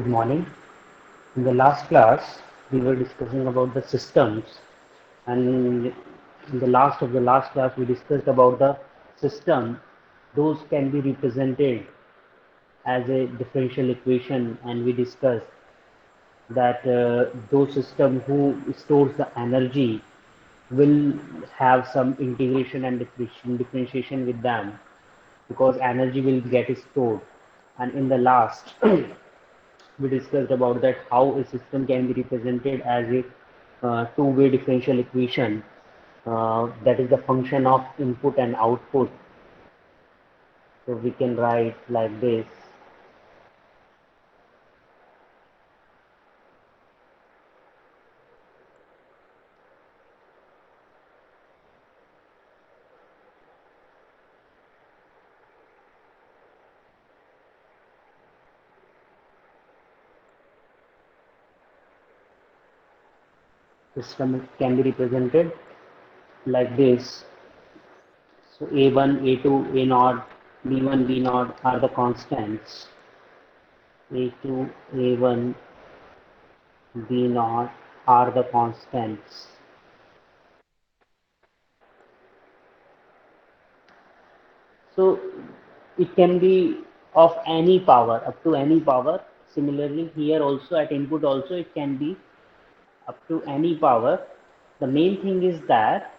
Good morning. In the last class, we were discussing about the systems, and in the last class, we discussed about the system. Those can be represented as a differential equation, and we discussed that those system who stores the energy will have some integration and differentiation with them because energy will get stored. And in the last we discussed about that how a system can be represented as a two-way differential equation, that is the function of input and output. So we can write like this. System can be represented like this. So A1, A2, A naught, B1, B naught are the constants. A2, A1, B naught are the constants. So it can be of any power, up to any power. Similarly, here also at input also it can be up to any power. The main thing is that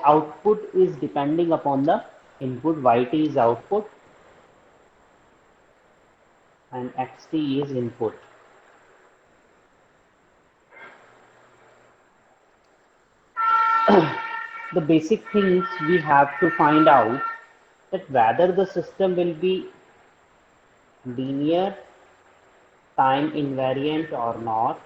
output is depending upon the input. Yt is output and xt is input. The basic things we have to find out that whether the system will be linear, time invariant or not,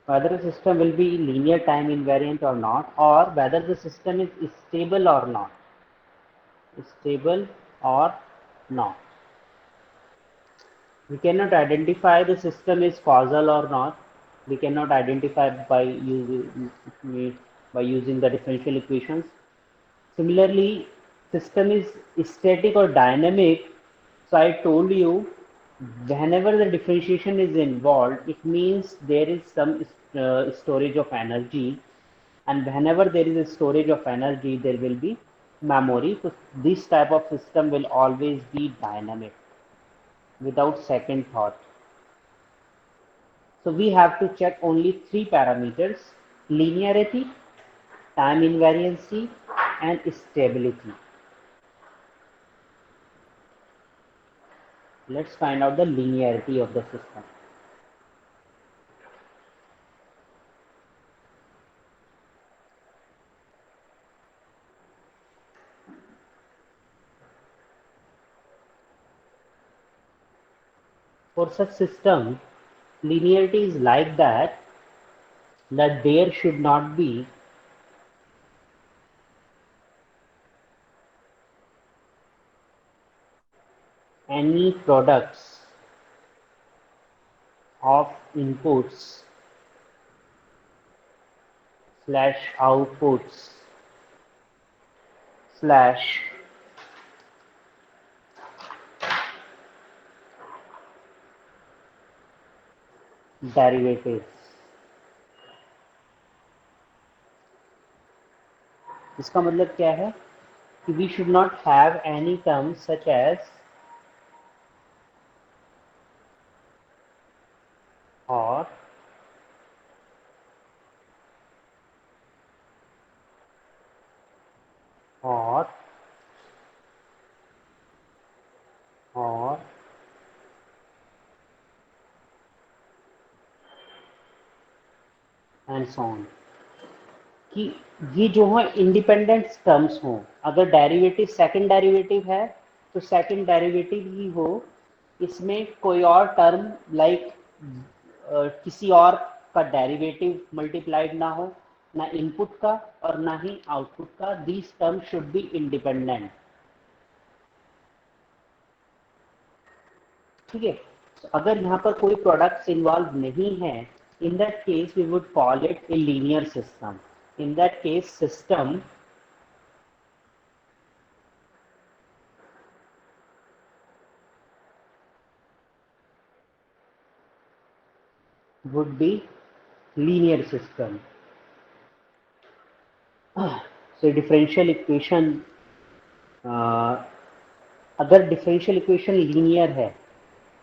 whether the system will be linear time invariant or not, or whether the system is stable or not. Stable or not. We cannot identify the system is causal or not. We cannot identify by using the differential equations. Similarly, system is static or dynamic. So I told you, whenever the differentiation is involved, it means there is some storage of energy, and whenever there is a storage of energy, there will be memory. So this type of system will always be dynamic without second thought. So we have to check only three parameters: linearity, time invariancy, and stability. Let's find out the linearity of the system. For such system, linearity is like that there should not be any products of inputs slash outputs slash derivatives. इसका मतलब क्या है कि we should not have any terms such as or, or, or, and so on. कि ये जो है independent terms हो, अगर डेरिवेटिव सेकंड डेरिवेटिव है तो सेकंड डेरिवेटिव ही हो, इसमें कोई और टर्म लाइक किसी और का डेरिवेटिव मल्टीप्लाइड ना हो, ना इनपुट का और ना ही आउटपुट का. These term should be independent. ठीक है. तो अगर यहाँ पर कोई प्रोडक्ट्स इन्वॉल्व नहीं है, in that case we would call it a linear system. In that case system would be linear system. So differential equation, अगर differential equation linear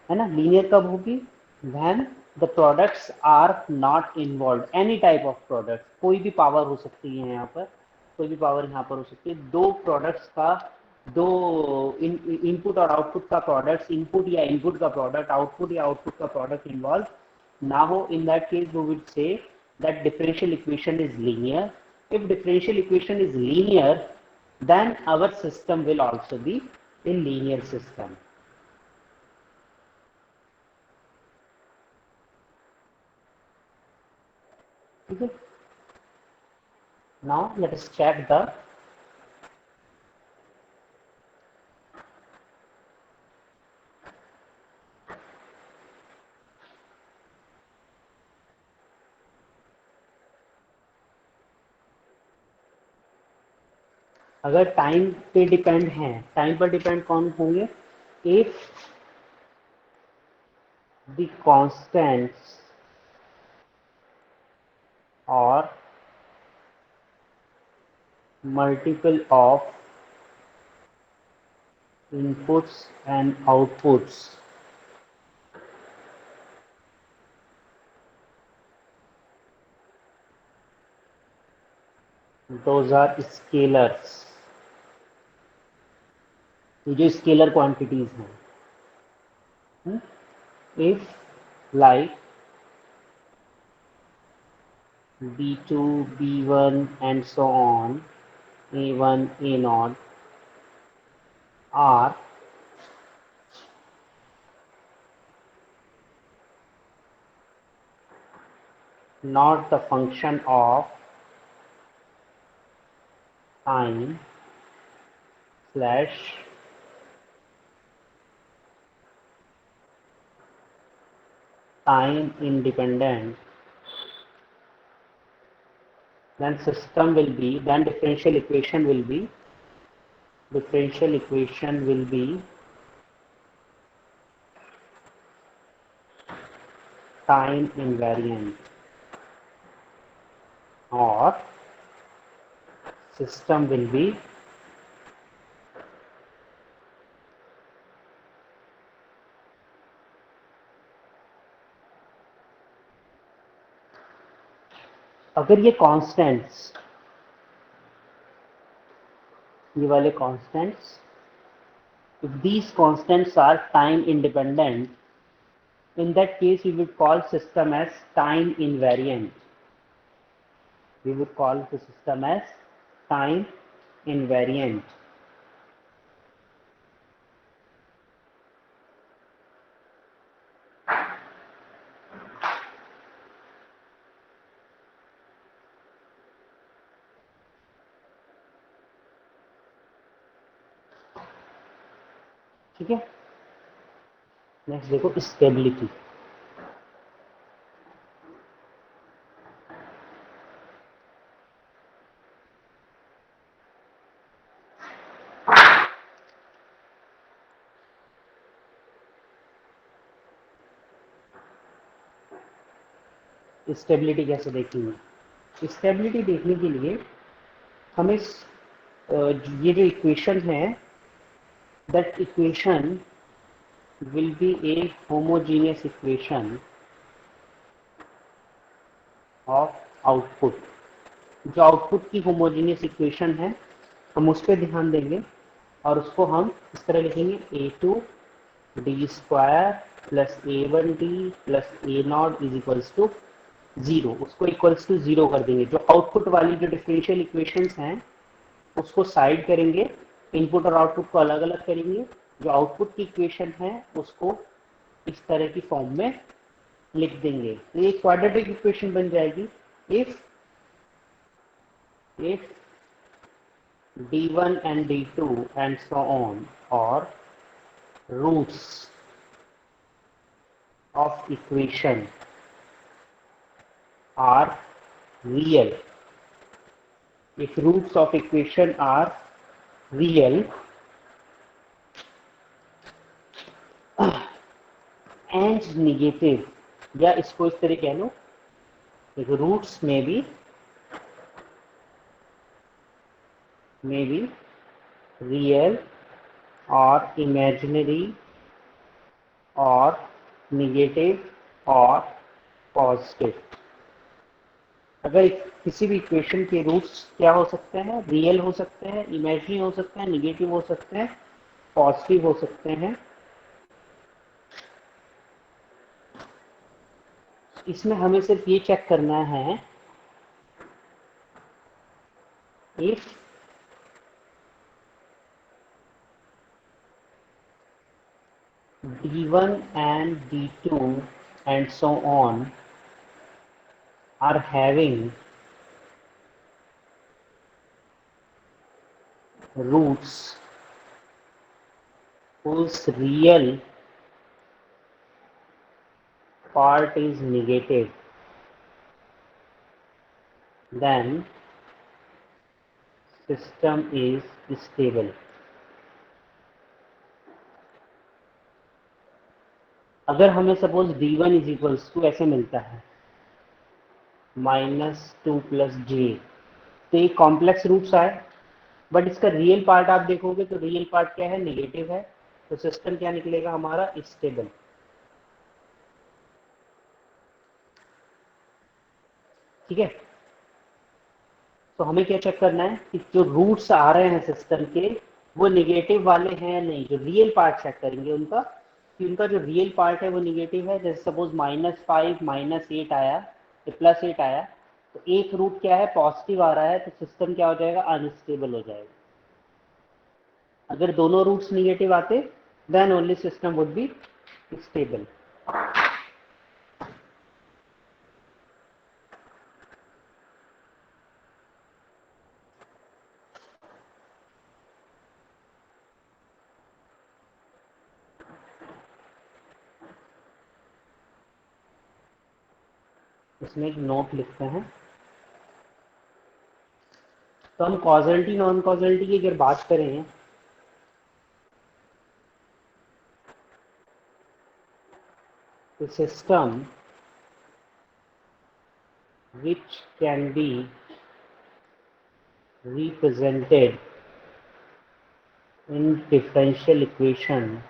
है ना, लीनियर कब होगी, when the products are not involved, any type of product, कोई भी power हो सकती है यहाँ पर, कोई भी पावर यहाँ पर हो सकती है, दो प्रोडक्ट्स का, दो इनपुट और आउटपुट का प्रोडक्ट, इनपुट या इनपुट का प्रोडक्ट, आउटपुट या आउटपुट का प्रोडक्ट इन्वॉल्व ना हो, in that case we would say that differential equation is linear. If differential equation is linear, then our system will also be a linear system. Okay. Now let us check the अगर time पे depend है, time पर depend कौन होंगे, if the constants और multiple of inputs and outputs those are scalars, ये जो scalar quantities हैं, if like b2 b1 and so on, a1 a0 are not the function of time slash time independent, then system will be, then differential equation will be time invariant, or system will be अगर ये constants, ये वाले constants, if these constants are time independent, in that case we would call system as time invariant. We would call the system as time invariant. ठीक है, next देखो stability. Stability कैसे देखेंगे, stability देखने के लिए हमें ये जो इक्वेशन है, that equation will be a homogeneous equation of output. जो आउटपुट की होमोजीनियस इक्वेशन है, हम उस पर ध्यान देंगे और उसको हम इस तरह लिखेंगे a2 d square plus a1 d plus a0 is equals to 0. उसको इक्वल्स टू 0 कर देंगे. जो आउटपुट वाली जो डिफरेंशियल इक्वेशंस हैं उसको साइड करेंगे, इनपुट और आउटपुट को अलग अलग करेंगे. जो आउटपुट की इक्वेशन है उसको इस तरह की फॉर्म में लिख देंगे, तो ये क्वाड्रेटिक इक्वेशन बन जाएगी. If d1 and d2 and so on or roots of equation are real, if roots of equation are real and negative, या इसको इस तरह कह लो, रूट्स में भी रियल और इमेजिनरी और नेगेटिव और पॉजिटिव। अगर किसी भी इक्वेशन के रूट्स क्या हो सकते हैं, रियल हो सकते हैं, इमेजिनरी हो सकते हैं, नेगेटिव हो सकते हैं, पॉजिटिव हो सकते हैं। इसमें हमें सिर्फ ये चेक करना है, if d1 and d2 and so on are having roots whose real part is negative, then system is stable। अगर हमें suppose d1 is equals to ऐसे मिलता है -2 प्लस जे, तो ये कॉम्प्लेक्स रूट्स आए, बट इसका रियल पार्ट आप देखोगे तो रियल पार्ट क्या है, नेगेटिव है, तो सिस्टम क्या निकलेगा हमारा, स्टेबल। ठीक है, तो हमें क्या चेक करना है कि जो रूट्स आ रहे हैं सिस्टम के वो नेगेटिव वाले हैं या नहीं। जो रियल पार्ट चेक करेंगे उनका, कि उनका जो रियल पार्ट है वो नेगेटिव है। जैसे सपोज -5 -8 आया, +8 आया, तो एक रूट क्या है, पॉजिटिव आ रहा है, तो सिस्टम क्या हो जाएगा, अनस्टेबल हो जाएगा। अगर दोनों रूट्स नेगेटिव आते, then only system would be stable. इसमें एक नोट लिखते हैं। तो हम कॉजलिटी नॉन कॉजलिटी की अगर बात करें, तो system which can be represented in differential equation,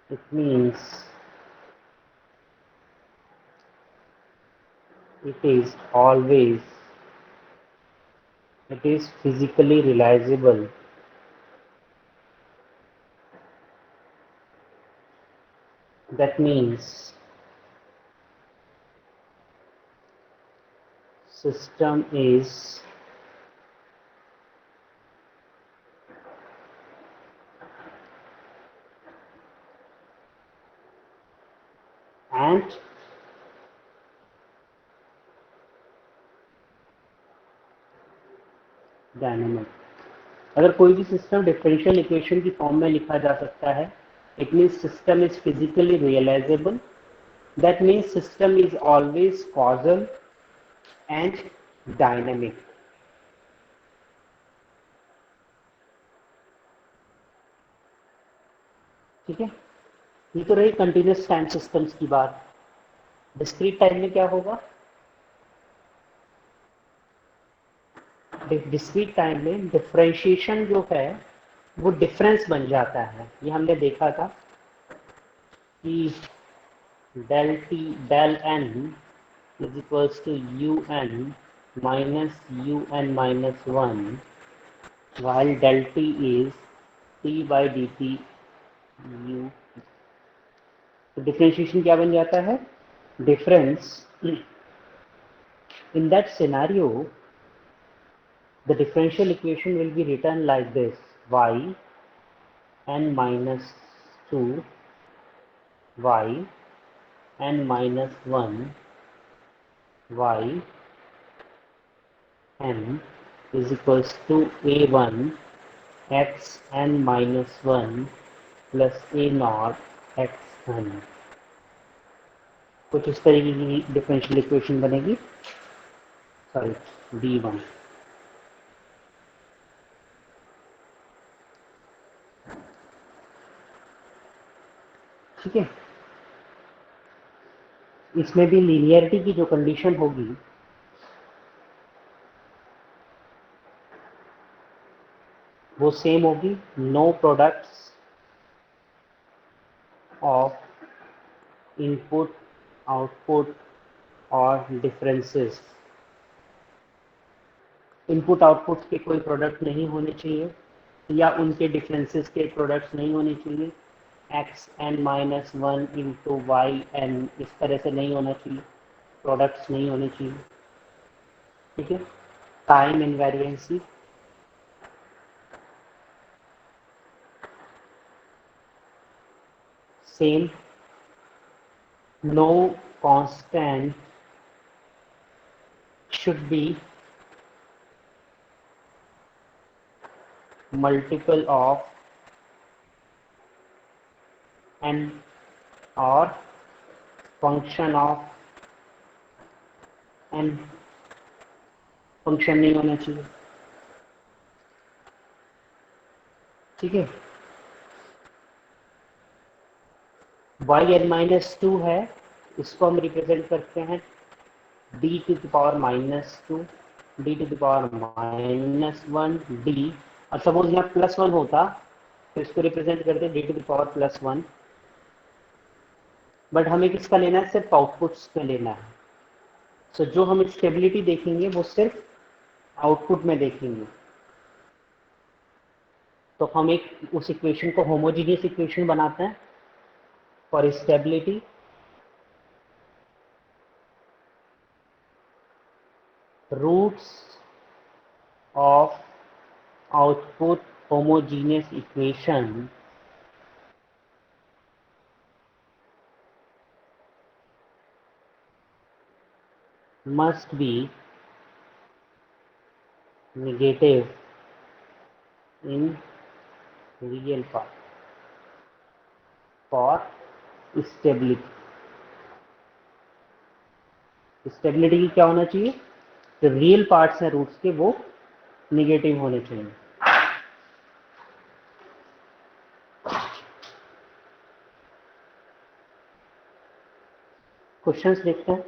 it means it is always, it is physically realizable, that means system is and dynamic. अगर कोई भी सिस्टम डिफरेंशियल इक्वेशन की फॉर्म में लिखा जा सकता है, it means system is physically realisable, that means system is always causal and dynamic. ठीक है, ये तो रही कंटिन्यूस टाइम सिस्टम्स की बात। डिस्क्रीट टाइम में क्या होगा, डिस्क्रीट टाइम में डिफरेंशिएशन जो है वो डिफरेंस बन जाता है। ये हमने देखा था कि del t del N is equals to you N minus u N minus one, while del t is t by dt u। तो डिफरेंशिएशन क्या बन जाता है, difference. In that scenario the differential equation will be written like this: y n minus 2 y n minus 1 y n is equals to a1 x n minus 1 plus a naught x n। कुछ इस तरीके की differential equation बनेगी, sorry d1। ठीक है, इसमें भी linearity की जो कंडीशन होगी वो सेम होगी, no products of input output और डिफरेंसेस। इनपुट आउटपुट के कोई प्रोडक्ट नहीं होने चाहिए या उनके डिफरेंसेस के प्रोडक्ट्स नहीं होने चाहिए। X n minus one into y n इस तरह से नहीं होना चाहिए, प्रोडक्ट्स नहीं होने चाहिए। ठीक है। Time invariancy, same, no constant should be multiple of n or function of n, function नहीं होना चाहिए। ठीक है। वाई एन माइनस टू है, इसको हम रिप्रेजेंट करते हैं d to the power minus two, d to the power minus one d, और सपोज यहाँ प्लस वन होता तो इसको रिप्रेजेंट करते d to the power plus one. But हमें किसका लेना है, सिर्फ आउटपुट्स का लेना है। सो जो हम स्टेबिलिटी देखेंगे वो सिर्फ आउटपुट में देखेंगे। तो हम एक उस इक्वेशन को होमोजीनियस इक्वेशन बनाते हैं for stability. Roots of output homogeneous equation must be negative in real part for stability। Stability की क्या होना चाहिए, जो रियल पार्ट्स हैं रूट्स के वो निगेटिव होने चाहिए। क्वेश्चंस देखते हैं।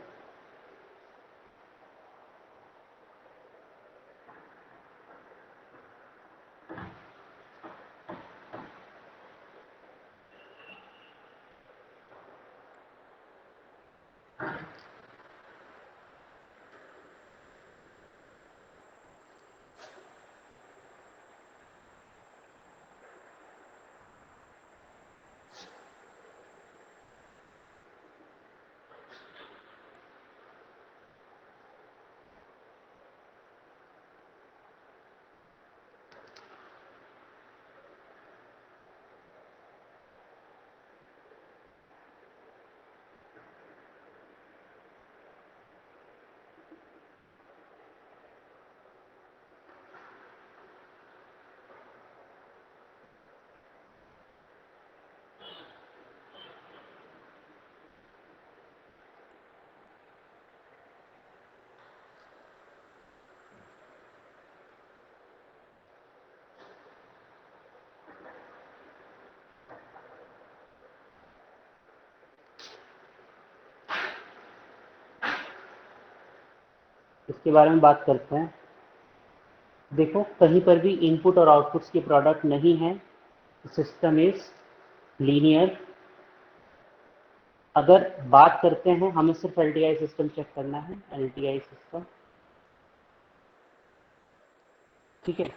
इसके बारे में बात करते हैं। देखो कहीं पर भी इनपुट और आउटपुट्स की प्रोडक्ट नहीं है, सिस्टम इज लीनियर। अगर बात करते हैं, हमें सिर्फ एलटीआई सिस्टम चेक करना है, एलटीआई सिस्टम। ठीक है।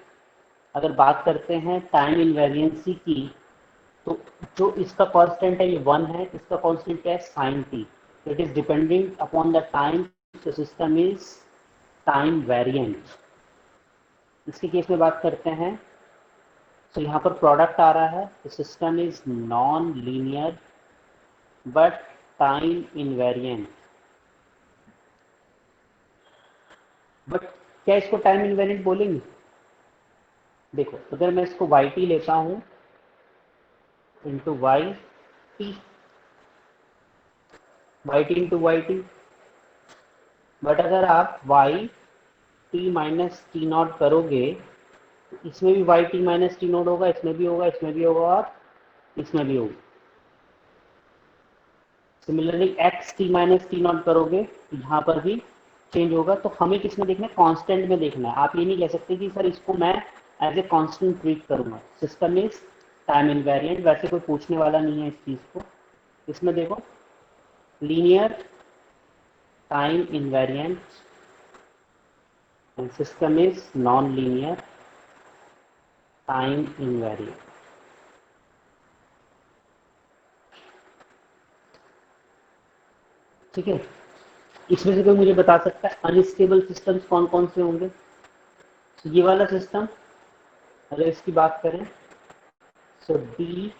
अगर बात करते हैं टाइम इनवेरिएंसी की, तो जो इसका कांस्टेंट है ये वन है, इसका कांस्टेंट क्या है, sine t. It is depending upon the time, the system is time variant. इसके केस में बात करते हैं, तो यहाँ पर प्रोडक्ट आ रहा है, the system is non linear but time invariant. But क्या इसको टाइम इनवेरिएंट बोलेंगे? देखो अगर मैं इसको वाई टी लेता हूँ into y t, y t into y t, but अगर आप y t minus t naught करोगे, इसमें भी y t minus t naught होगा, इसमें भी होगा, इसमें भी होगा और इसमें भी होगा। Similarly x T minus t naught करोगे तो यहाँ पर भी चेंज होगा। तो हमें किसमें देखना है, कांस्टेंट में देखना है। आप ये नहीं कह सकते कि सर इसको मैं एज ए कांस्टेंट ट्रीट करूंगा। सिस्टम इज टाइम इनवेरिएंट, वैसे कोई पूछने वाला नहीं है इस चीज को। इसमें देखो linear time invariant and system is non linear time invariant. ठीक है, इसमें से कोई मुझे बता सकता है अनस्टेबल सिस्टम्स कौन कौन से होंगे? तो ये वाला सिस्टम अगर इसकी बात करें सो डी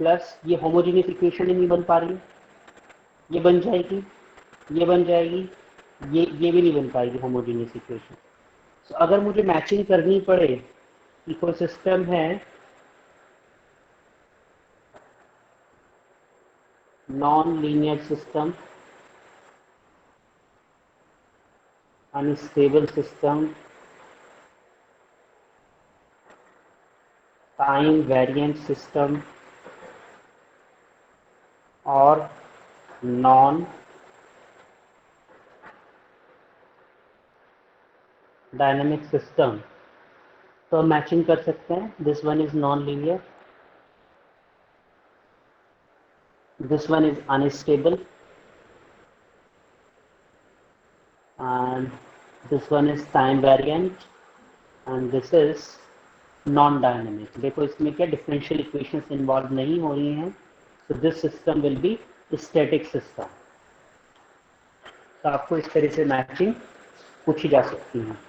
प्लस ये होमोजेनियस इक्वेशन ही नहीं बन पा रही है, ये बन जाएगी, ये बन जाएगी, ये भी नहीं बन पाएगी होमोजेनियस इक्वेशन। तो अगर मुझे मैचिंग करनी पड़े कि कोई सिस्टम है non linear system, unstable system, time variant system और नॉन डायनेमिक सिस्टम, तो मैचिंग कर सकते हैं। This one is non linear, this one is unstable, and this one is time variant, and this is non dynamic. देखो इसमें क्या differential equations involve नहीं हो रही हैं, so this system will be static system। तो आपको इस तरह से मैचिंग पूछी जा सकती है।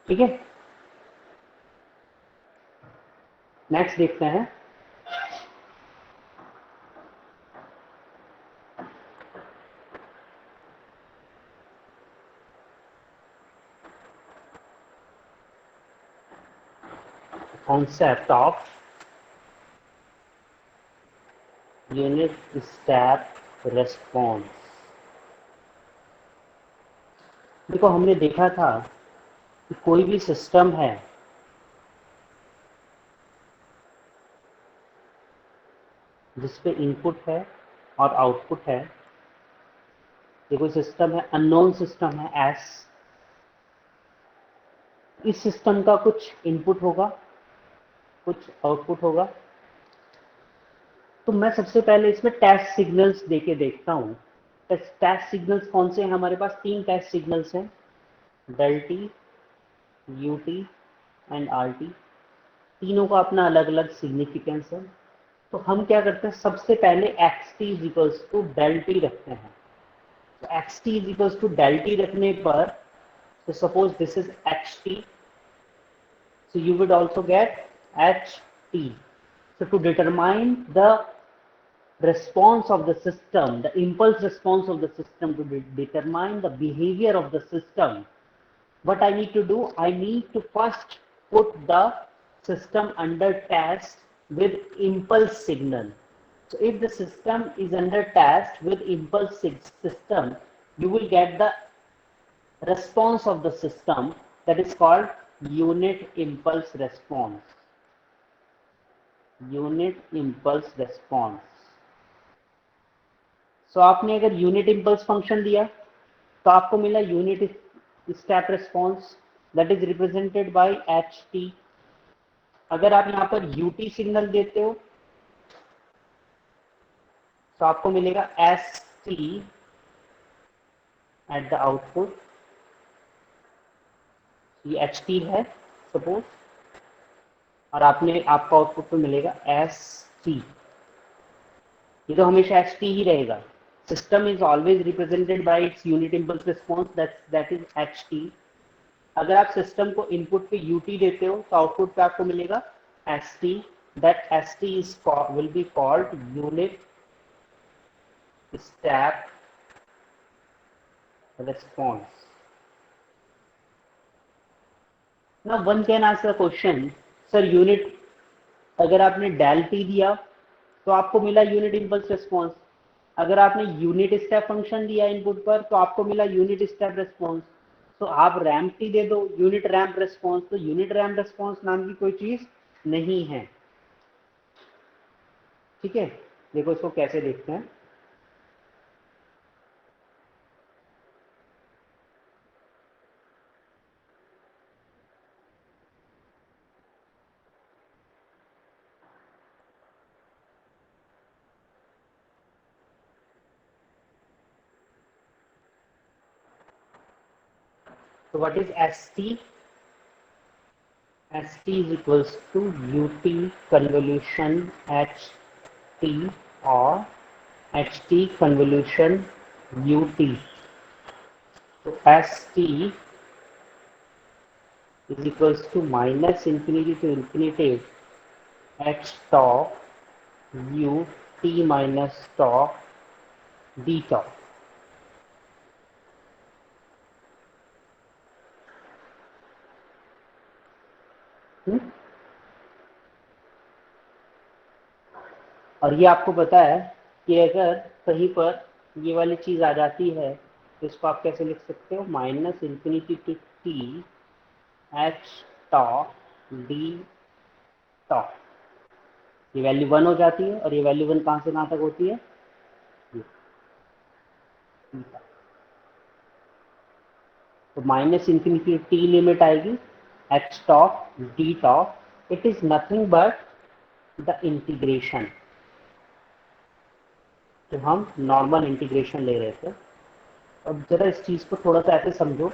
ठीक है, नेक्स्ट देखते हैं। Concept of unit step response. देखो हमने देखा था कि कोई भी सिस्टम है जिसपे इनपुट है और आउटपुट है, ये कोई सिस्टम है, अननोन सिस्टम है एस, इस सिस्टम का कुछ इनपुट होगा, कुछ आउटपुट होगा। तो मैं सबसे पहले इसमें टेस्ट सिग्नल्स देके देखता हूँ। टेस्ट सिग्नल्स कौन से हैं हमारे पास? 3 टेस्ट सिग्नल्स हैं, del t, u t and r t. तीनों का अपना अलग अलग सिग्निफिकेंस है। तो हम क्या करते हैं, सबसे पहले x t is equals to del t रखते हैं। तो x t is equals to del t रखने पर, तो suppose this is h t, so you would also get ht। so to determine the response of the system, the impulse response of the system, to determine the behavior of the system, what I need to do, I need to first put the system under test with impulse signal। so if the system is under test with impulse system, you will get the response of the system, that is called unit impulse response। Unit impulse response. So आपने अगर unit impulse function दिया तो आपको मिला unit step response, that is represented by H T. अगर आप यहाँ पर यूटी सिग्नल देते हो तो आपको मिलेगा S T at the output. ये एच टी है सपोज, और आपका आउटपुट पे मिलेगा एस टी। ये तो हमेशा एस टी ही रहेगा। System is always represented by its unit impulse response, that is h T. अगर आप सिस्टम को इनपुट पे यू टी देते हो तो आउटपुट पे आपको मिलेगा S T. That S T is will be called unit step response। now one can ask the question, sir unit अगर आपने डेल टी दिया तो आपको मिला यूनिट इम्पल्स रिस्पॉन्स, अगर आपने यूनिट स्टेप फंक्शन दिया इनपुट पर तो आपको मिला यूनिट स्टेप रिस्पॉन्स। तो आप रैम्प टी दे दो, यूनिट रैम्प रेस्पॉन्स, तो यूनिट रैम्प रेस्पॉन्स नाम की कोई चीज नहीं है। ठीक है, देखो इसको कैसे देखते हैं। तो what is S T? S T is equals to U T convolution H T और H T convolution U T. तो S T is equals to minus infinity to infinity h tau u t minus tau d tau। और ये आपको पता है कि अगर कहीं पर ये वाली चीज आ जाती है तो इसको आप कैसे लिख सकते हो? Minus infinity to T H tau D tau. ये वैल्यू 1 हो जाती है और ये वैल्यू 1 कहां से कहां तक होती है? तो minus infinity to T limit आएगी H tau D tau. It is nothing but the integration. तो हम नॉर्मल इंटीग्रेशन ले रहे थे। अब जरा इस चीज को थोड़ा सा ऐसे समझो।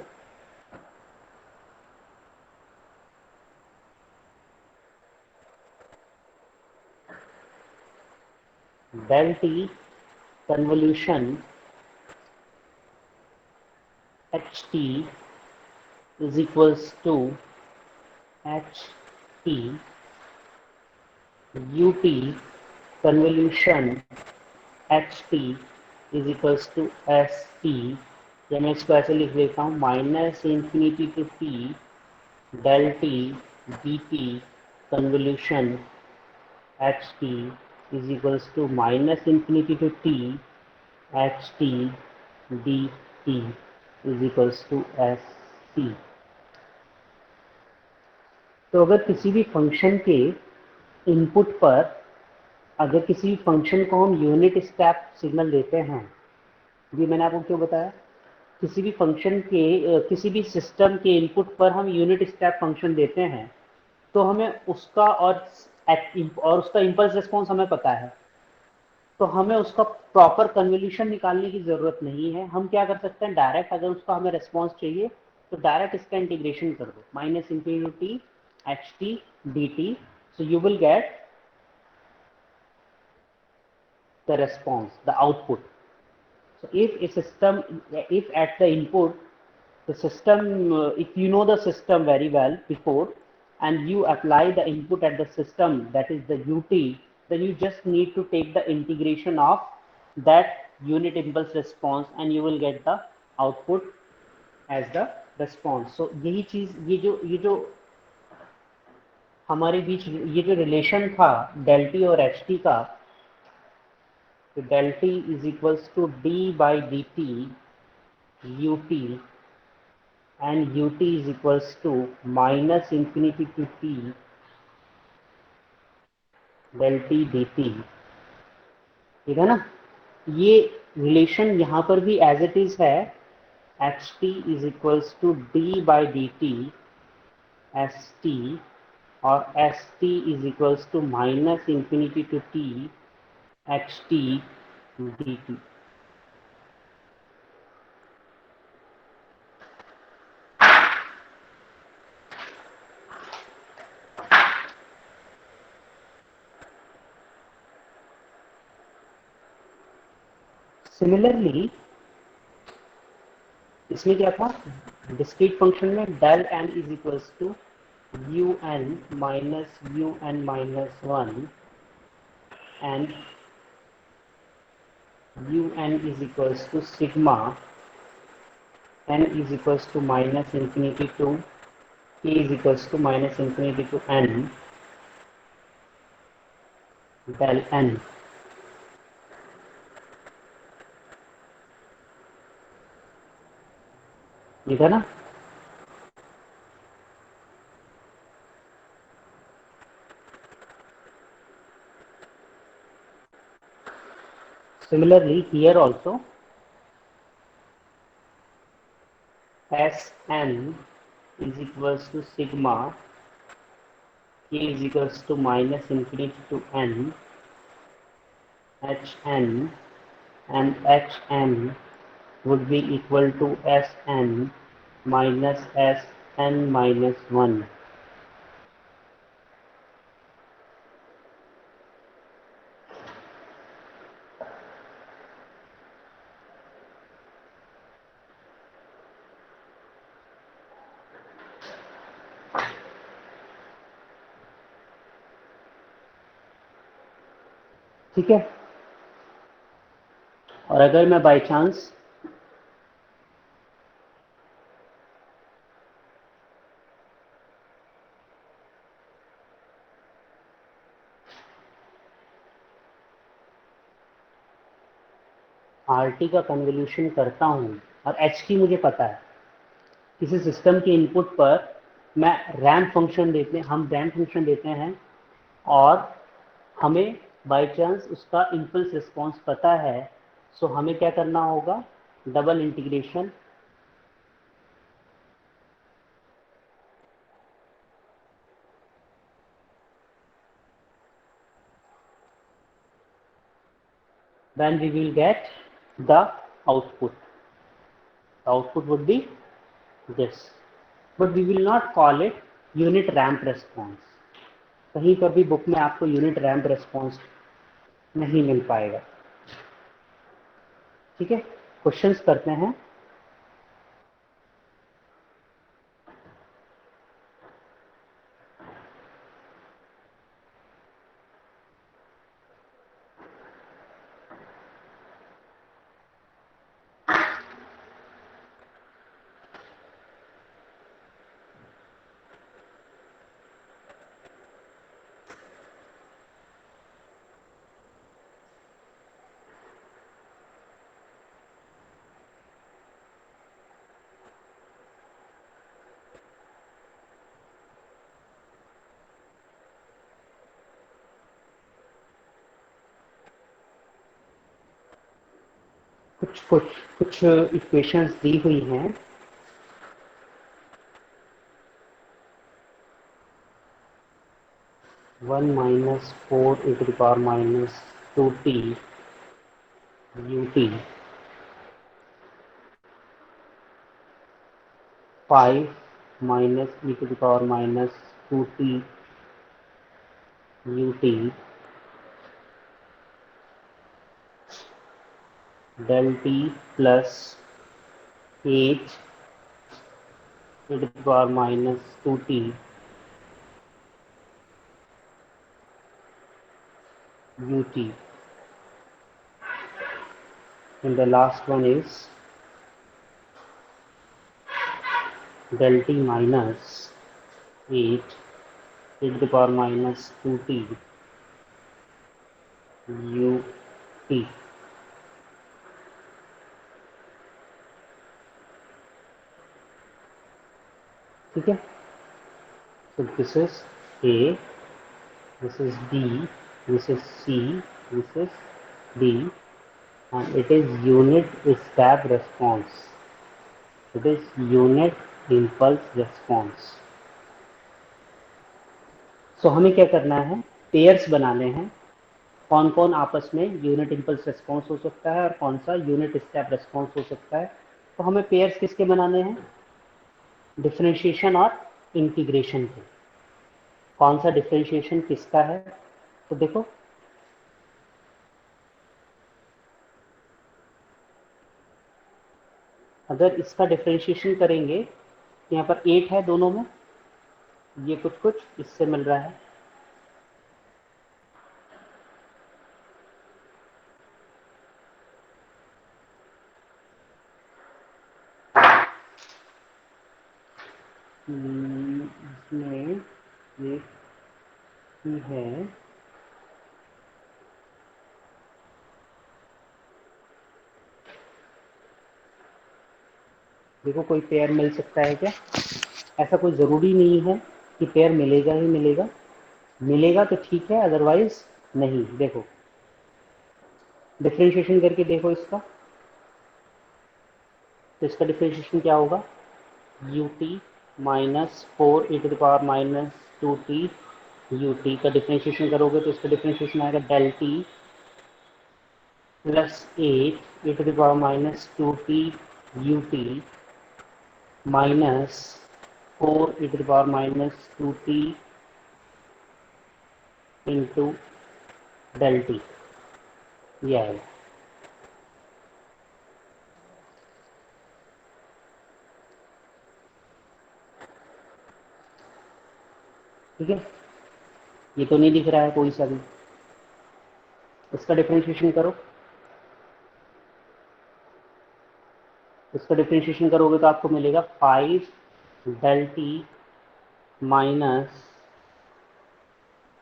Del t convolution H T is equals to h t u T convolution H T is equals to s t. या मैं इसको ऐसे लिख देता हूँ, minus infinity to t del t D t convolution H T is equals to minus infinity to T H T D t is equals to s t. तो अगर किसी भी फंक्शन के इनपुट पर, अगर किसी फंक्शन को हम यूनिट स्टेप सिग्नल देते हैं, ये मैंने आपको क्यों बताया, किसी भी फंक्शन के किसी भी सिस्टम के इनपुट पर हम यूनिट स्टेप फंक्शन देते हैं तो हमें उसका और उसका इम्पल्स रिस्पॉन्स हमें पता है, तो हमें उसका प्रॉपर कन्वोल्यूशन निकालने की जरूरत नहीं है। हम क्या कर सकते हैं, डायरेक्ट अगर उसका हमें रिस्पॉन्स चाहिए तो डायरेक्ट इसका इंटीग्रेशन कर दो, minus infinity h T D T. So you will get the response, the output. So if a system, if at the input, the system, if you know the system very well before and you apply the input at the system, that is the ut, then you just need to take the integration of that unit impulse response and you will get the output as the response. So यही चीज, ये जो हमारे बीच ये जो relation था del T और H T का, तो del t is equals to d by dt ut, and ut is equals to minus infinity to t del t dt। ठीक है ना? ये रिलेशन यहाँ पर भी एज इट इज है, H T is equals to D by D T S T, और S T is equals to minus infinity to T H T D T. Similarly इसमें क्या था, डिस्क्रीट फंक्शन में del N is equals to you N minus one and U N is equals to sigma N is equals to minus infinity to K is equals to minus infinity to N del n. ठीक है ना? Similarly, here also Sn is equals to sigma k is equals to minus infinity to n Hn, and Hn would be equal to Sn minus Sn minus 1. ठीक है। और अगर मैं by chance RT का convolution करता हूं और HT मुझे पता है, किसी सिस्टम के इनपुट पर मैं हम रैंप फंक्शन देते हैं और हमें बाय चांस उसका इम्पल्स रिस्पॉन्स पता है, सो हमें क्या करना होगा, double integration then we will get the output. The output would be this, but we will not call it unit ramp response. कहीं पर भी बुक में आपको यूनिट रैंप रेस्पॉन्स नहीं मिल पाएगा। ठीक है, क्वेश्चंस करते हैं। कुछ कुछ कुछ इक्वेशंस दी हुई हैं। One minus four e to the power minus 2t ut, 5 minus e to the power minus 2t ut, del t plus 8 e to the power minus 2t ut, and the last one is del t minus 8 e to the power minus 2t ut। ठीक है, so this is A, this is B, this is C, this is D, and it is unit step response, it is unit impulse response। so हमें क्या करना है, pairs बनाने हैं, कौन कौन आपस में यूनिट इम्पल्स रिस्पॉन्स हो सकता है और कौन सा यूनिट स्टेप रिस्पॉन्स हो सकता है। तो हमें पेयर्स किसके बनाने हैं, डिफरेंशिएशन और इंटीग्रेशन के। कौन सा डिफरेंशिएशन किसका है, तो देखो अगर इसका डिफरेंशिएशन करेंगे तो यहाँ पर 8 है दोनों में, ये कुछ कुछ इससे मिल रहा है, इसमें ये ही है, देखो कोई पेयर मिल सकता है क्या, ऐसा कोई ज़रूरी नहीं है कि पेयर मिलेगा ही मिलेगा, मिलेगा तो ठीक है, अदरवाइज नहीं। देखो डिफरेंशिएशन करके देखो इसका, तो इसका डिफरेंशिएशन क्या होगा, u t minus four e to the power minus two t u t का डिफरेंशिएशन करोगे तो इसका डिफरेंशिएशन आएगा del t plus eight e to the power minus two t u t minus four e to the power minus two t into del t, ये आएगा। ठीक है, ये तो नहीं दिख रहा है कोई सा भी, इसका डिफरेंशिएशन करो, इसका डिफरेंशिएशन करोगे तो आपको मिलेगा five del t minus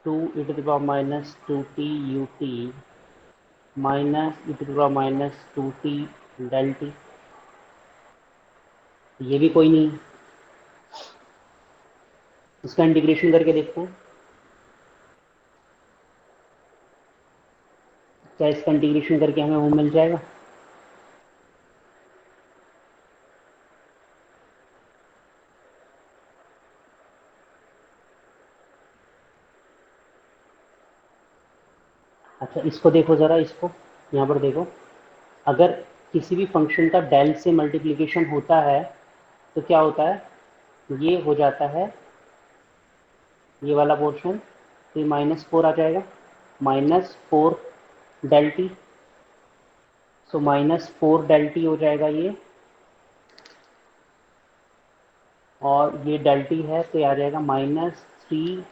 two e to the power minus two t u t minus e to the power minus two t del t, ये भी कोई नहीं। इसका इंटीग्रेशन करके देखो, क्या इसका इंटीग्रेशन करके हमें वो मिल जाएगा, अच्छा इसको देखो ज़रा, इसको यहाँ पर देखो, अगर किसी भी फंक्शन का डेल से मल्टीप्लिकेशन होता है तो क्या होता है, ये हो जाता है ये वाला पोर्शन, तो ये माइनस फोर आ जाएगा, minus four del t, so minus four del t हो जाएगा ये, और ये डेल टी है तो ये आ जाएगा minus three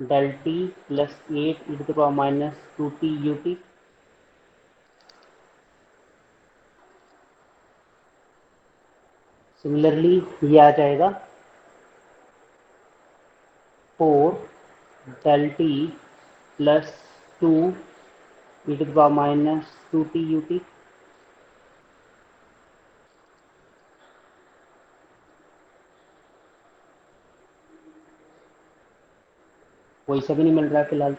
del t plus eight e to the power minus two t u t. Similarly ये आ जाएगा four del t plus two e to the power minus two t u t. कोई सा भी नहीं मिल रहा है फिलहाल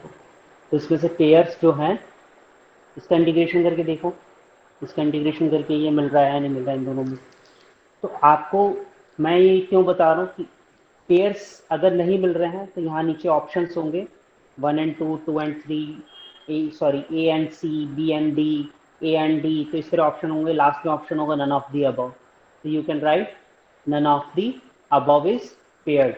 तो इसमें से पेयर्स जो हैं, इसका इंटीग्रेशन करके देखो, इसका इंटीग्रेशन करके ये मिल रहा है या नहीं मिल रहा है इन दोनों में। तो आपको मैं ये क्यों बता रहा हूँ कि पेयर्स अगर नहीं मिल रहे हैं तो यहाँ नीचे ऑप्शंस होंगे, one and two, two and three, A sorry A and C, B and D, A and D, तो इस तरह ऑप्शन होंगे, लास्ट में ऑप्शन होगा नन ऑफ दी अबव, तो you can write none of the above is paired.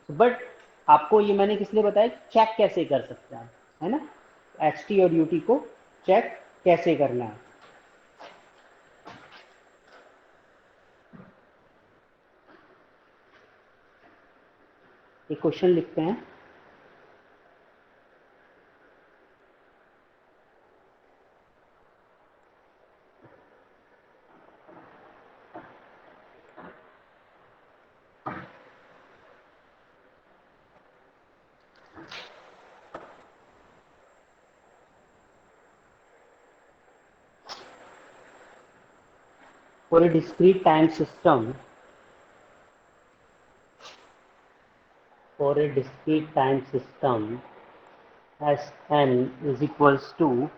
But आपको ये मैंने किस लिए बताया, चेक कैसे कर सकते हैं, है ना, एच टी और यू टी को चेक कैसे करना है। एक क्वेश्चन लिखते हैं, for a discrete time system, for a discrete time system Sn is equals to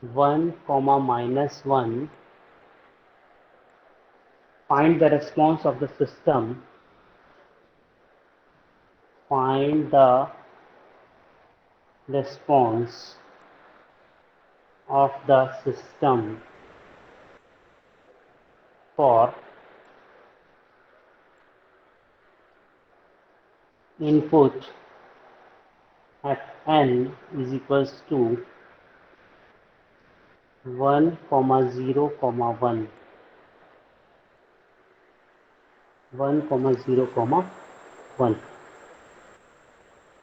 1 comma minus 1, find the response of the system, find the response of the system for input at n is equals to 1 comma 0 comma 1, 1 comma 0 comma 1।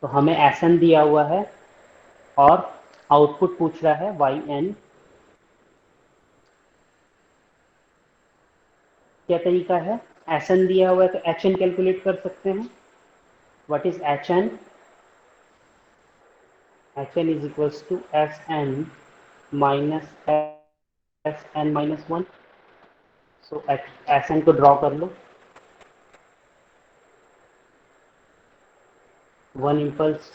तो हमें Sn दिया हुआ है और output पूछ रहा है Y N. क्या तरीका है, एच एन दिया हुआ है तो एच एन कैलकुलेट कर सकते हैं। What is H N, H N is equals to S N minus S N minus one. So S N को ड्रॉ कर लो, one impulse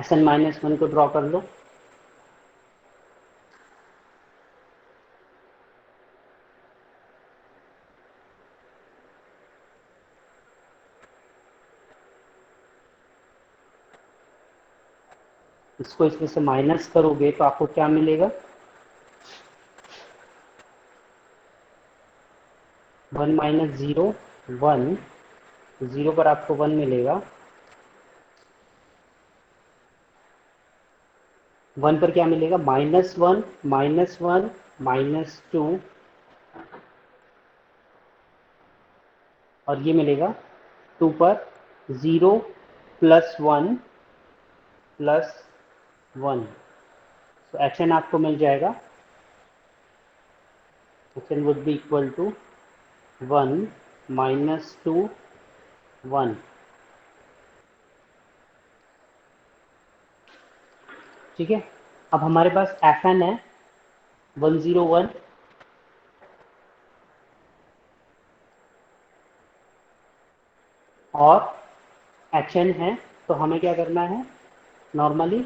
Sn minus one को ड्रॉ कर लो। इसको इसमें से माइनस करोगे तो आपको क्या मिलेगा? 1 माइनस 0 1, 0 पर आपको 1 मिलेगा। 1 पर क्या मिलेगा? -1 -1 -2, और ये मिलेगा 2 पर 0 प्लस 1 प्लस 1। तो Hn आपको मिल जाएगा, Hn would be equal to 1 minus 2 1। ठीक है, अब हमारे पास Fn है 101, और Hn है, तो हमें क्या करना है? Normally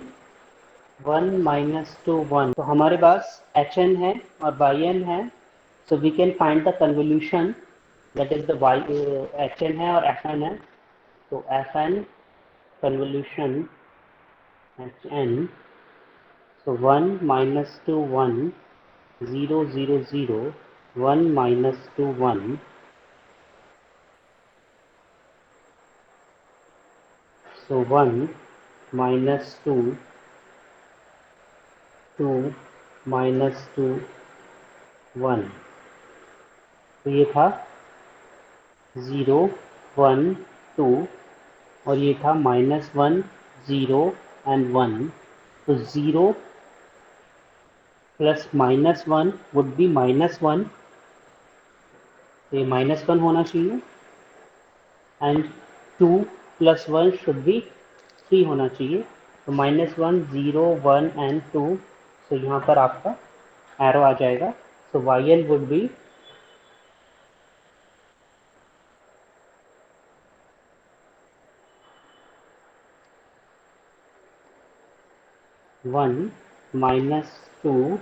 1 minus 2 1। तो हमारे पास Hn है और Yn है, so we can find the convolution, that is the y, Hn है और Fn है, तो Fn convolution Hn, so 1 minus 2 1 0 0 0 1 minus 2 1, so 1 minus 2 2 minus 2 1। तो ये था 0 1 2, और ये था -1 0 एंड 1। तो 0 प्लस -1 वुड बी -1, तो ये -1 होना चाहिए, एंड 2 प्लस 1 शुड बी 3 होना चाहिए। तो -1 0 1 एंड 2, तो यहाँ पर आपका एरो आ जाएगा। सो yn would be 1 minus 2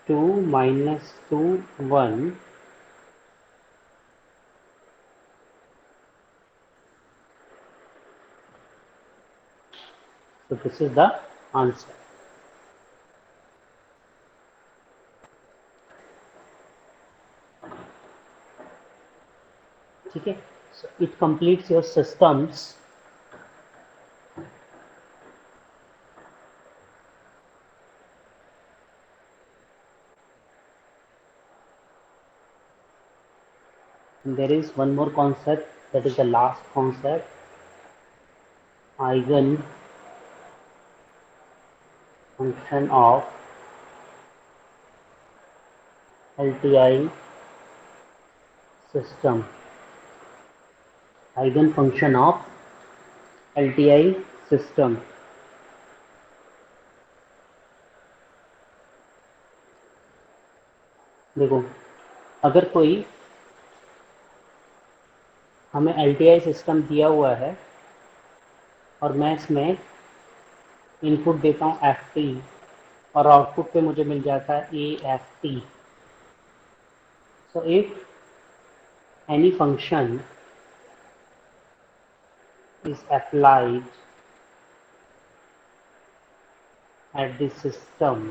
2 minus 2 1। So this is the answer। ठीक है, so it completes your systems। There is one more concept, that is the last concept, eigen function of LTI system। eigen function of LTI system। देखो, अगर कोई हमें LTI system दिया हुआ है और मैं इसमें इनपुट देता हूँ ft, और आउटपुट पे मुझे मिल जाता है AFT। So if any function is applied at the system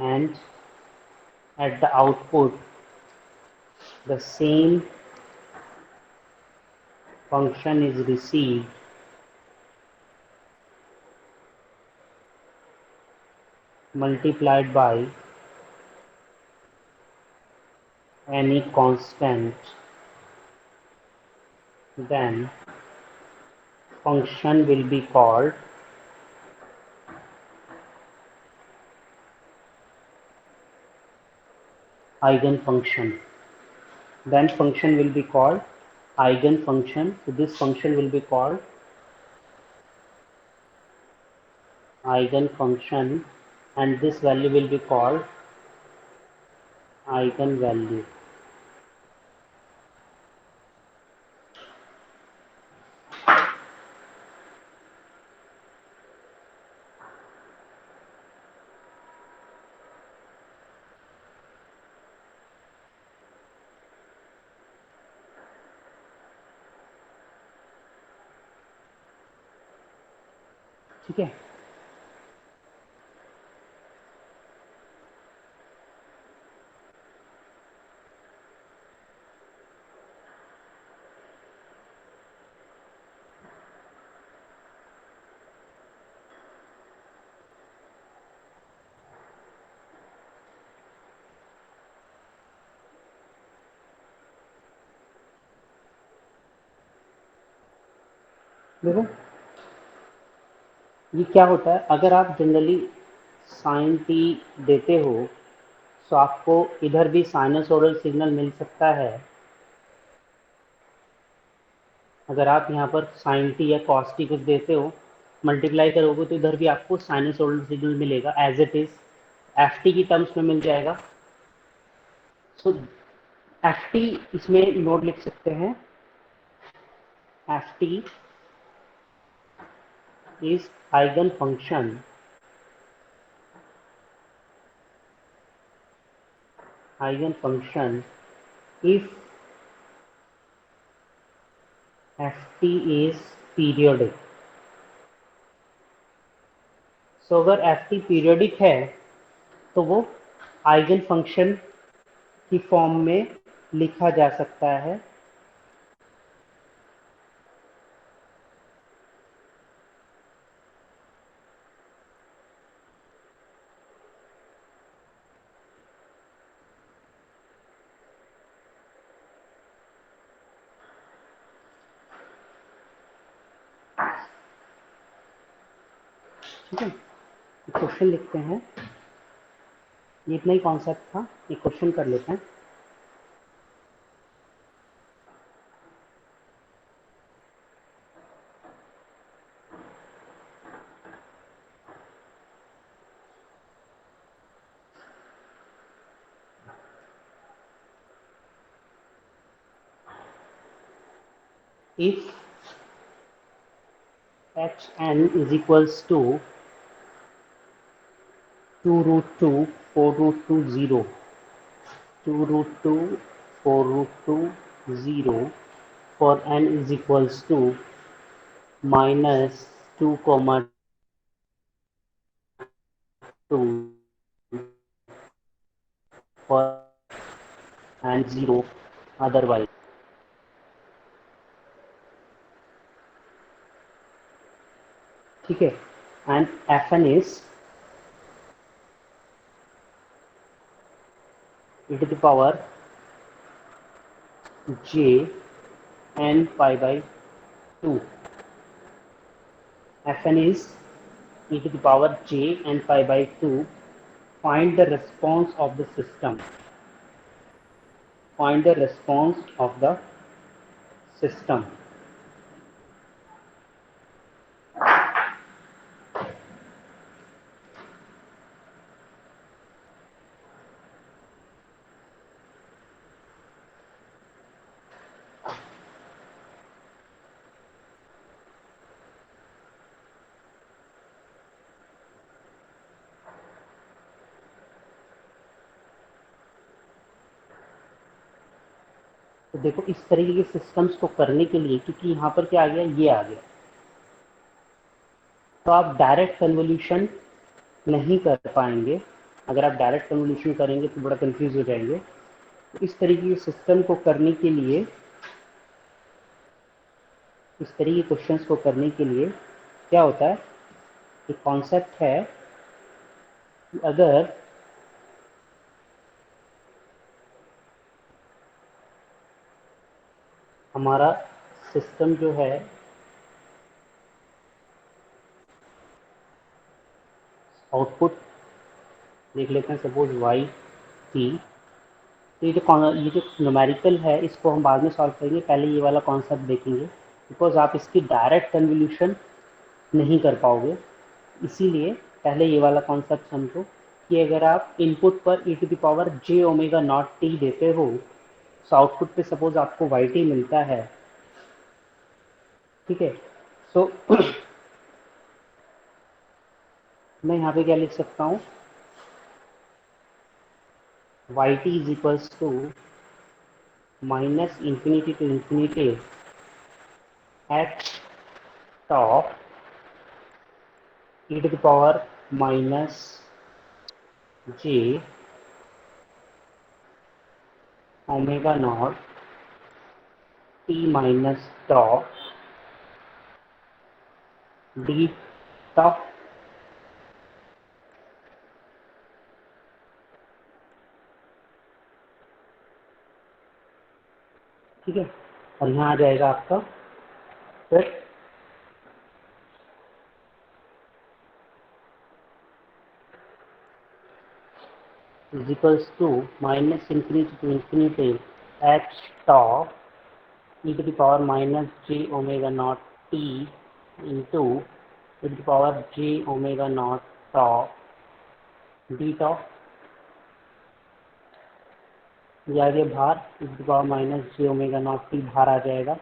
and at the output the same function is received, multiplied by any constant, then function will be called eigenfunction। Then function will be called eigenfunction। So this function will be called eigenfunction, and this value will be called eigenvalue। ठीक है। देखो ये क्या होता है, अगर आप generally sign T देते हो तो आपको इधर भी साइनसोइडल सिग्नल मिल सकता है। अगर आप यहाँ पर साइन टी या कॉस टी कुछ देते हो, मल्टीप्लाई करोगे तो इधर भी आपको साइनसोइडल सिग्नल मिलेगा, as it is f t की टर्म्स में मिल जाएगा। सो एफ टी इसमें नोट लिख सकते हैं, f t is eigen function, eigen function if ft is periodic। So अगर ft पीरियोडिक है तो वो आइगन फंक्शन की फॉर्म में लिखा जा सकता है। ठीक है, क्वेश्चन लिखते हैं, ये इतना ही कॉन्सेप्ट था, ये क्वेश्चन कर लेते हैं। If h N is equals to 2√2 4√2 0, 2√2 4√2 0 for n is equals to -2, 2 for and 0 otherwise। ठीक है, and f n is e to the power j n pi by 2। fn is e to the power j n pi by 2। Find the response of the system, find the response of the system। तो देखो इस तरीके के systems को करने के लिए, क्योंकि यहाँ पर क्या आ गया, ये आ गया, तो आप डायरेक्ट कन्वोल्यूशन नहीं कर पाएंगे। अगर आप डायरेक्ट कन्वोल्यूशन करेंगे तो बड़ा कंफ्यूज हो जाएंगे। तो इस तरीके के सिस्टम को करने के लिए, इस तरीके के क्वेश्चंस को करने के लिए क्या होता है, एक कॉन्सेप्ट है कि अगर हमारा सिस्टम जो है आउटपुट देख लेते हैं, सपोज वाई टी, तो ये जो न्यूमेरिकल है इसको हम बाद में सॉल्व करेंगे, पहले ये वाला कॉन्सेप्ट देखेंगे, बिकॉज आप इसकी डायरेक्ट कन्वोल्यूशन नहीं कर पाओगे। इसीलिए पहले ये वाला कॉन्सेप्ट समझो कि अगर आप इनपुट पर e to the power j omega naught t देते हो, तो आउटपुट पे सपोज आपको वाई टी मिलता है। ठीक है, सो मैं यहाँ पे क्या लिख सकता हूँ, y t is equals to minus infinity to infinity h top e to the power minus j omega naught t minus tau d tau। ठीक है, और यहाँ आ जाएगा आपका फिर is equals to minus infinity to infinity h tau e to the power minus j omega naught t into e to the power j omega naught tau d tau। ये आगे बाहर e to the power minus j omega naught t बाहर आ जाएगा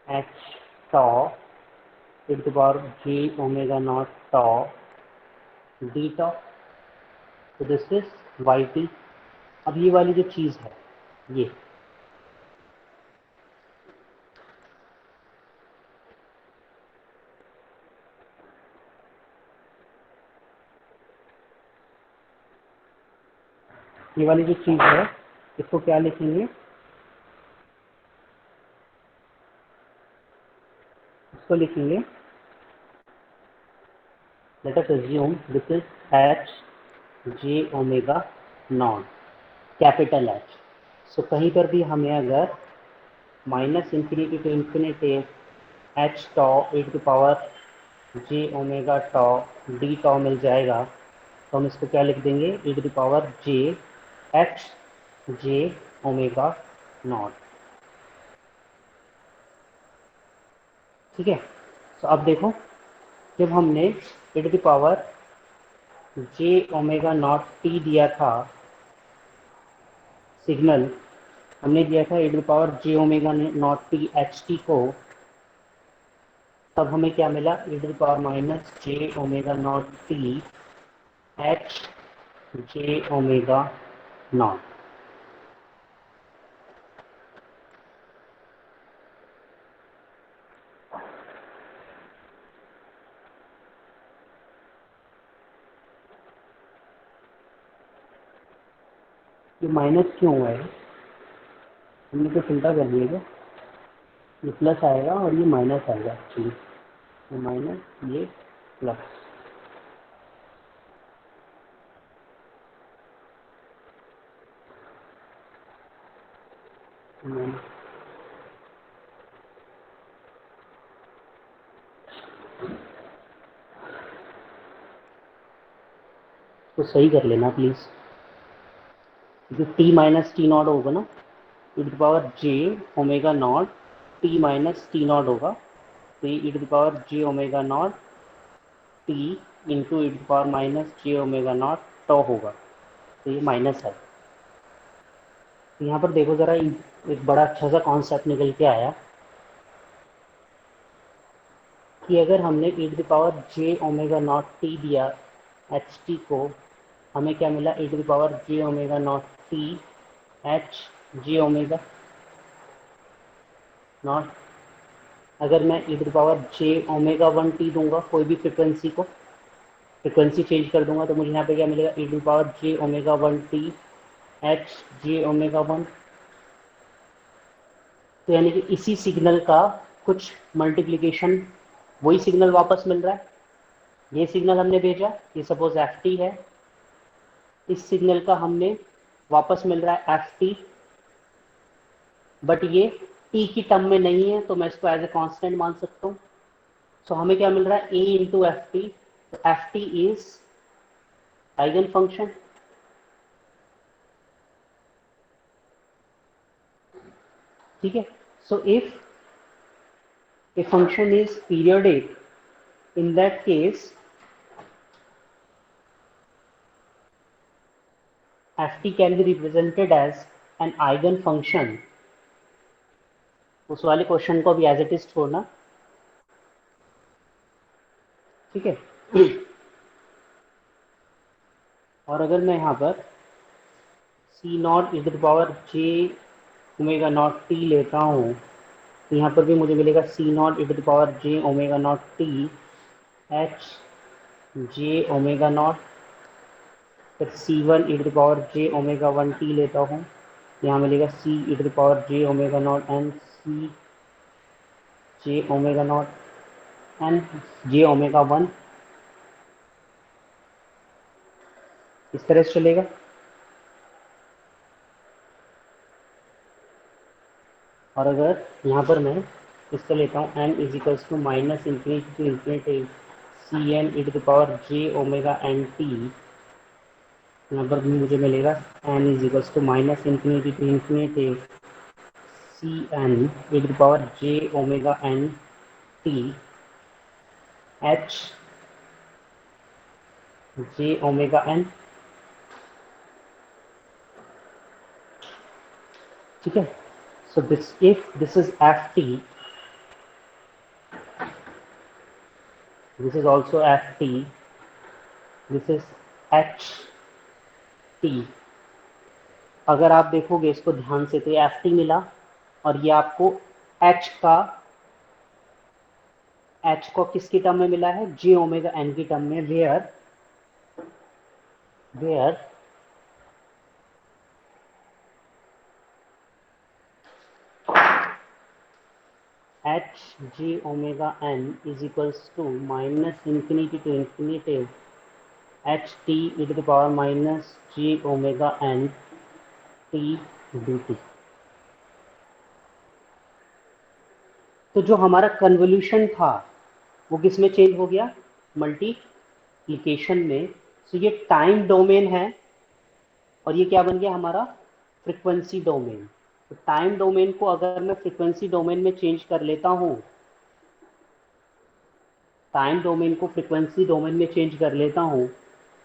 h tau e to the power j omega naught tau d tau। तो this is yt। अब ये वाली जो चीज़ है ये वाली जो चीज़ है इसको क्या लिखेंगे, इसको लिखेंगे let us assume this is h j omega naught capital h। So कहीं पर भी हमें अगर minus infinity to infinity h tau e to power j omega tau d tau मिल जाएगा, तो हम इसको क्या लिख देंगे e to power j h j omega naught. ठीक है, तो अब देखो जब हमने e to power j omega naught t दिया था, सिग्नल हमने दिया था e to power j omega naught t h t को, तब हमें क्या मिला e to power minus j omega naught t h j omega naught. ये माइनस क्यों हुआ है, हमने तो फिल्टर कर दिया, ये प्लस आएगा और ये माइनस आएगा एक्चुअली, ये माइनस ये प्लस। तो सही कर लेना प्लीज, जो टी माइनस टी नॉट होगा ना e to power j omega naught t minus t naught होगा, तो ये e to power j omega naught t into e to power minus j omega naught tau होगा, तो ये minus है। तो यहाँ पर देखो जरा एक बड़ा अच्छा सा कॉन्सेप्ट निकल के आया कि अगर हमने e to power j omega naught t दिया एच टी को, हमें क्या मिला e to power j omega naught t h j omega naught. अगर मैं e to power j omega one t दूंगा कोई भी फ्रिक्वेंसी को, फ्रिक्वेंसी चेंज कर दूंगा, तो मुझे यहाँ पे क्या मिलेगा e to power j omega one t h j omega one. तो यानी कि इसी सिग्नल का कुछ मल्टीप्लिकेशन, वही सिग्नल वापस मिल रहा है। ये सिग्नल हमने भेजा, ये सपोज एफ टी है, इस सिग्नल का हमने वापस मिल रहा है एफ टी, बट ये टी की टर्म में नहीं है, तो मैं इसको एज ए कांस्टेंट मान सकता हूँ। सो हमें क्या मिल रहा है ए इंटू एफ टी, तो F t is eigen function. ठीक है, so if a function is periodic, in that case ft can be represented as an eigen function। उस वाले क्वेश्चन को भी एज इट इज छोड़ना। ठीक है, और अगर मैं यहाँ पर c naught is the power j omega naught t लेता हूँ, तो यहाँ पर भी मुझे मिलेगा c naught is the power j omega naught t h j omega naught, फिर C1 e to the power j omega 1t लेता हूँ, यहाँ मिलेगा C e to the power j omega naught n C j omega naught n j omega 1, इस तरह से चलेगा। और अगर यहाँ पर मैं इसको लेता हूँ n is equals to minus infinity to infinity c n e to the power j omega n t, यहाँ पर भी मुझे मिलेगा n is equals to minus infinity to infinity c n e to the power j omega n t h j omega n. ठीक है, so this if this is f t, this is also f t, this is h T. अगर आप देखोगे इसको ध्यान से तो ये एफ टी मिला, और ये आपको एच का, एच को किसकी टर्म में मिला है, जे ओमेगा एन की टर्म में, where where h j omega n is equals to minus infinity to infinity h t e to the power minus j omega n t D t. तो जो हमारा convolution था वो किस में change हो गया, मल्टीप्लिकेशन में। तो ये टाइम डोमेन है, और ये क्या बन गया हमारा, फ्रीक्वेंसी डोमेन। तो टाइम डोमेन को अगर मैं फ्रीक्वेंसी डोमेन में चेंज कर लेता हूँ, टाइम डोमेन को फ्रीक्वेंसी डोमेन में चेंज कर लेता हूँ,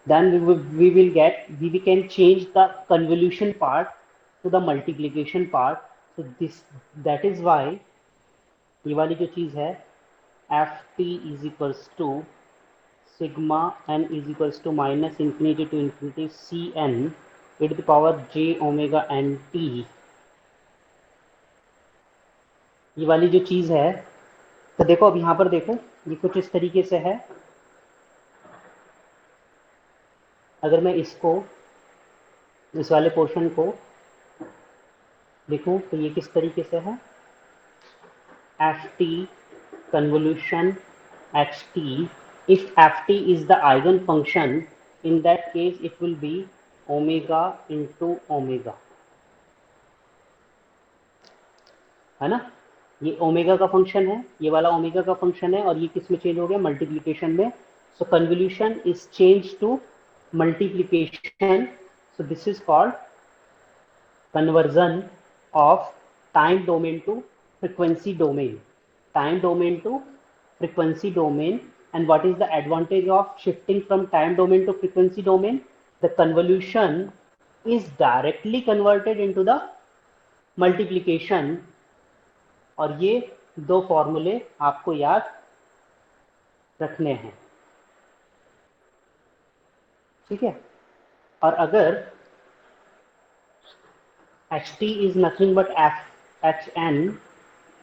then we can change the convolution part to the multiplication part. So this, that is why ये वाली जो चीज है f t is equals to sigma N is equals to minus infinity to infinity c n e to the power j omega n t, ये वाली जो चीज है। तो देखो अब यहाँ पर देखो, ये कुछ इस तरीके से है। अगर मैं इसको, इस वाले पोर्शन को देखूं तो ये किस तरीके से है, f T convolution ht, if ft is the eigen function, in that case it will be omega into omega, है ना। ये ओमेगा का फंक्शन है, ये वाला ओमेगा का फंक्शन है, और ये किस में चेंज हो गया, मल्टीप्लिकेशन में। So convolution is change to multiplication, so this is called conversion of time domain to frequency domain, time domain to frequency domain. And what is the advantage of shifting from time domain to frequency domain? The convolution is directly converted into the multiplication, और ये दो फॉर्मूले आपको याद रखने हैं। ठीक है, और अगर ht is nothing but hn,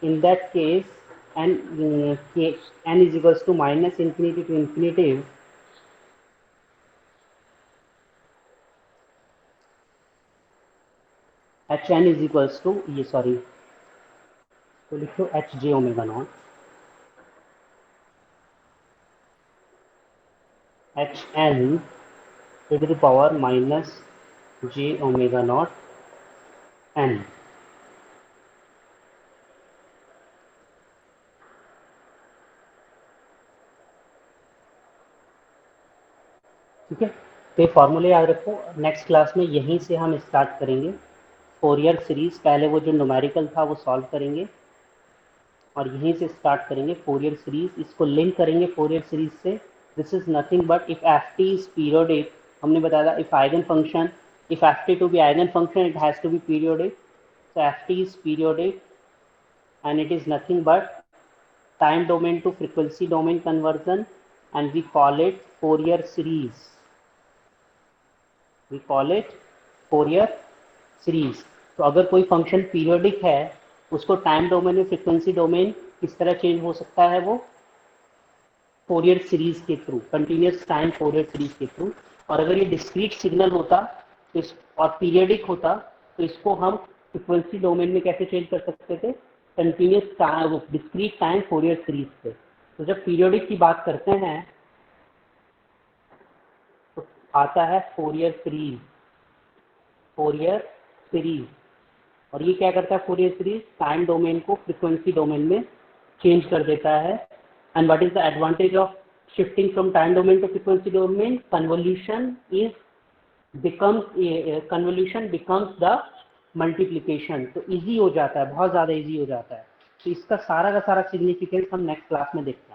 in that case n is equals to minus infinity to infinity hn is equals to, ये सॉरी, तो लिखो h j omega naught h n to the power minus j omega naught n. ठीक है, तो ये फॉर्मूले याद रखो। नेक्स्ट क्लास में यहीं से हम स्टार्ट करेंगे फोरियर सीरीज। पहले वो जो न्यूमेरिकल था वो सॉल्व करेंगे, और यहीं से स्टार्ट करेंगे फोरियर सीरीज। इसको लिंक करेंगे फोरियर सीरीज से। This is nothing but if f t is periodic, हमने बताया था if eigen function, if f t to be eigen function it has to be periodic. So f t is periodic and it is nothing but time domain to frequency domain conversion, and we call it Fourier series. We call it Fourier series. तो अगर कोई function periodic है, उसको time domain में frequency domain किस तरह change हो सकता है, वो फोरियर सीरीज के through, continuous time Fourier series के थ्रू। और अगर ये डिस्क्रीट सिग्नल होता तो और पीरियडिक होता तो इसको हम फ्रिक्वेंसी डोमेन में कैसे चेंज कर सकते थे, continuous time discrete time Fourier series से। तो जब पीरियडिक की बात करते हैं तो आता है फोरियर सीरीज, फोरियर सीरीज। और ये क्या करता है फोरियर सीरीज, टाइम डोमेन को फ्रीक्वेंसी डोमेन में चेंज कर देता है। And what is the advantage of shifting from time domain to frequency domain, convolution becomes the multiplication. तो इजी हो जाता है, बहुत ज़्यादा इजी हो जाता है। तो इसका सारा का सारा सिग्निफिकेंस हम नेक्स्ट क्लास में देखते हैं।